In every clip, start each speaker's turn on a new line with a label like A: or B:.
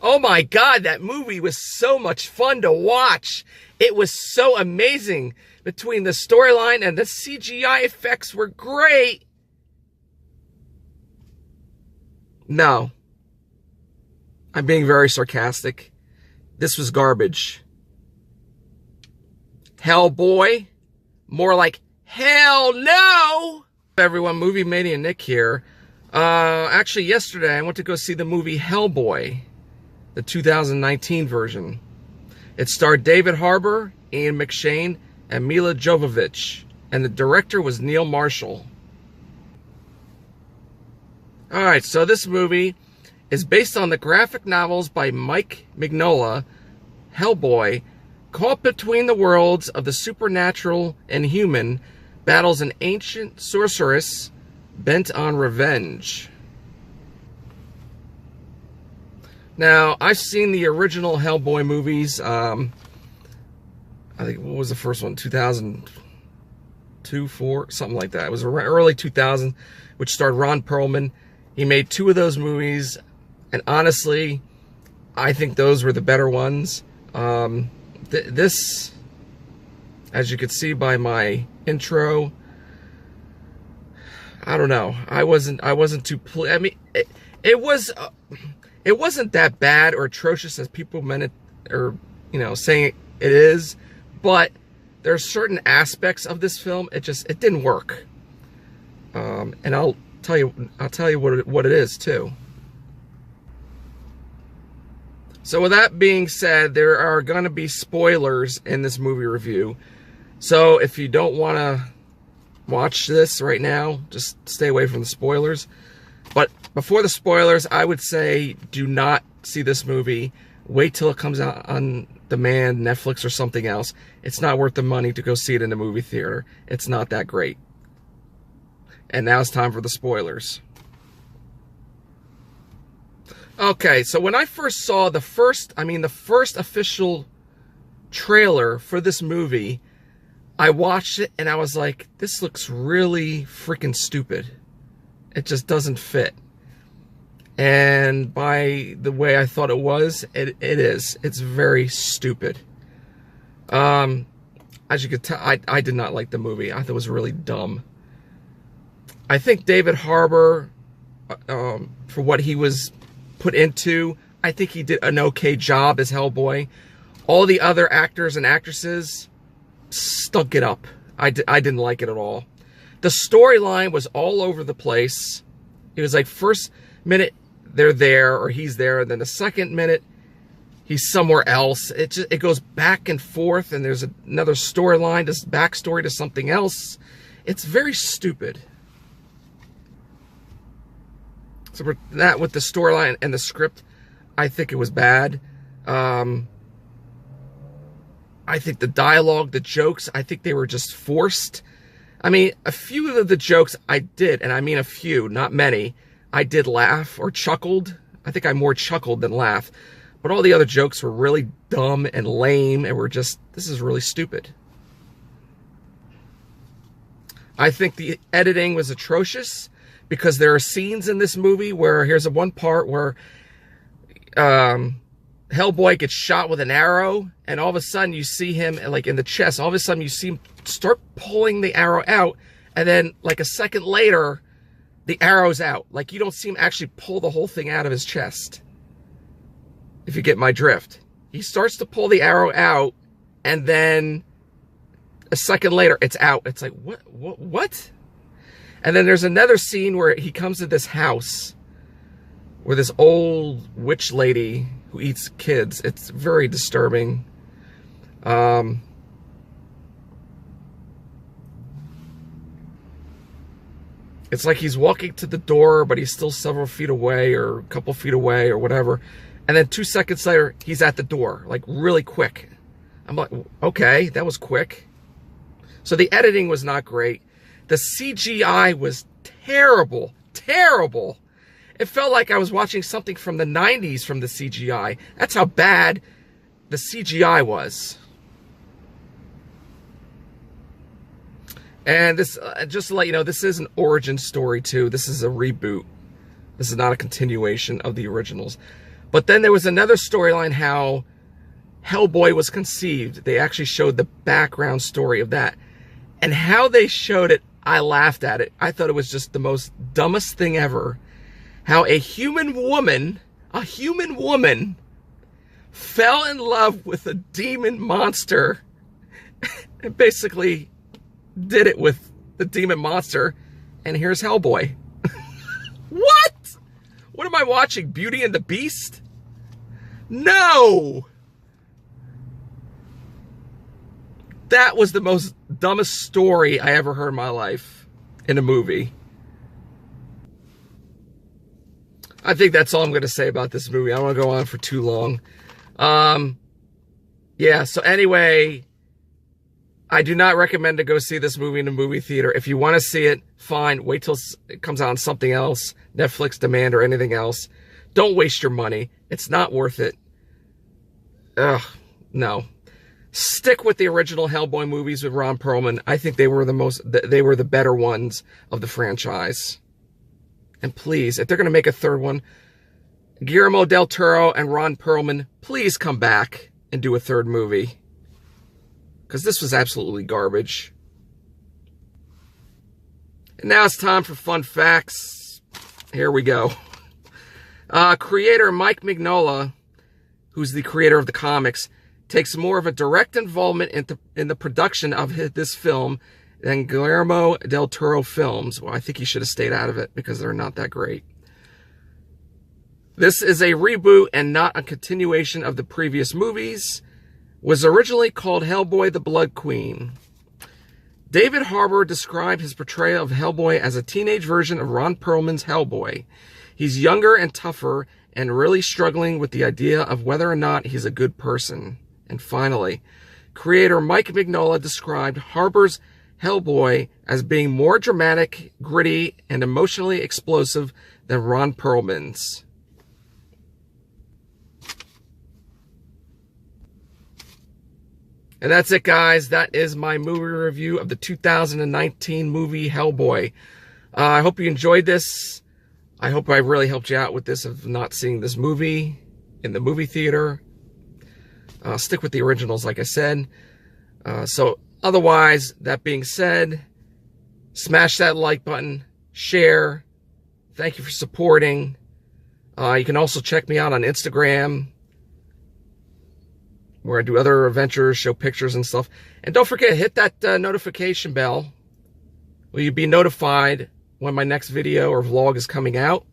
A: Oh my God, that movie was so much fun to watch. It was so amazing. Between the storyline and the CGI effects were great. No, I'm being very sarcastic. This was garbage. Hellboy, more like hell no. Everyone, Movie Mania Nick here. Actually, yesterday I went to go see the movie Hellboy, the 2019 version. It starred David Harbour, Ian McShane, and Mila Jovovich, and the director was Neil Marshall. Alright, so this movie is based on the graphic novels by Mike Mignola. Hellboy, caught between the worlds of the supernatural and human, battles an ancient sorceress bent on revenge. Now, I've seen the original Hellboy movies. I think, what was the first one? 2002, 4, something like that. It was early 2000, which starred Ron Perlman. He made 2 of those movies, and honestly, I think those were the better ones. This, as you could see by my intro, I don't know. I wasn't too pleased. I mean, it wasn't that bad or atrocious as people meant it, or saying it is. But there are certain aspects of this film it didn't work. And I'll tell you what it is too. So with that being said, there are going to be spoilers in this movie review. So if you don't want to watch this right now, just stay away from the spoilers. But before the spoilers, I would say do not see this movie. Wait till it comes out on demand, Netflix or something else. It's not worth the money to go see it in a movie theater. It's not that great. And now it's time for the spoilers. Okay, so when I first saw the first official trailer for this movie, I watched it and I was like, this looks really freaking stupid. It just doesn't fit. And by the way I thought it was, it is. It's very stupid. As you could tell, I did not like the movie. I thought it was really dumb. I think David Harbour, for what he was put into, I think he did an okay job as Hellboy. All the other actors and actresses stunk it up. I didn't like it at all. The storyline was all over the place. It was like first minute they're there or he's there, and then the second minute he's somewhere else. It goes back and forth, and there's another storyline, this backstory to something else. It's very stupid. So for that, with the storyline and the script, I think it was bad. I think the dialogue, the jokes, I think they were just forced. I mean, a few of the jokes I did, and I mean a few, not many, I did laugh or chuckled. I think I more chuckled than laughed. But all the other jokes were really dumb and lame and were just, this is really stupid. I think the editing was atrocious because there are scenes in this movie where, here's a one part where Hellboy gets shot with an arrow, and all of a sudden you see him, like in the chest, all of a sudden you see him start pulling the arrow out, and then like a second later, the arrow's out. Like you don't see him actually pull the whole thing out of his chest. If you get my drift. He starts to pull the arrow out, and then a second later, it's out. It's like, what? And then there's another scene where he comes to this house where this old witch lady who eats kids. It's very disturbing. It's like he's walking to the door, but he's still several feet away or a couple feet away or whatever. And then 2 seconds later, he's at the door, like really quick. I'm like, okay, that was quick. So the editing was not great. The CGI was terrible, terrible. It felt like I was watching something from the 90s from the CGI. That's how bad the CGI was. And this, just to let you know, this is an origin story too. This is a reboot. This is not a continuation of the originals. But then there was another storyline how Hellboy was conceived. They actually showed the background story of that. And how they showed it, I laughed at it. I thought it was just the most dumbest thing ever. How a human woman fell in love with a demon monster and basically did it with the demon monster. And here's Hellboy. What? What am I watching? Beauty and the Beast? No! That was the most dumbest story I ever heard in my life in a movie. I think that's all I'm going to say about this movie. I don't want to go on for too long. Yeah, so anyway, I do not recommend to go see this movie in a movie theater. If you want to see it, fine. Wait till it comes out on something else, Netflix Demand or anything else. Don't waste your money. It's not worth it. Ugh, no. Stick with the original Hellboy movies with Ron Perlman. I think they were the better ones of the franchise. And please, if they're going to make a third one, Guillermo del Toro and Ron Perlman, please come back and do a third movie. Because this was absolutely garbage. And now it's time for fun facts. Here we go. Creator Mike Mignola, who's the creator of the comics, takes more of a direct involvement in the production of this film than Guillermo del Toro films. Well, I think he should have stayed out of it because they're not that great. This is a reboot and not a continuation of the previous movies. Was originally called Hellboy the Blood Queen. David Harbour described his portrayal of Hellboy as a teenage version of Ron Perlman's Hellboy. He's younger and tougher and really struggling with the idea of whether or not he's a good person. And finally, creator Mike Mignola described Harbour's Hellboy as being more dramatic, gritty, and emotionally explosive than Ron Perlman's. And that's it, guys. That is my movie review of the 2019 movie Hellboy. I hope you enjoyed this. I hope I really helped you out with this of not seeing this movie in the movie theater. Stick with the originals, like I said. So otherwise, that being said, smash that like button, share. Thank you for supporting. You can also check me out on Instagram, where I do other adventures, show pictures and stuff. And don't forget, hit that notification bell. Will you be notified when my next video or vlog is coming out?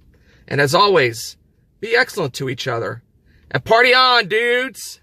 A: And as always, be excellent to each other. And party on, dudes!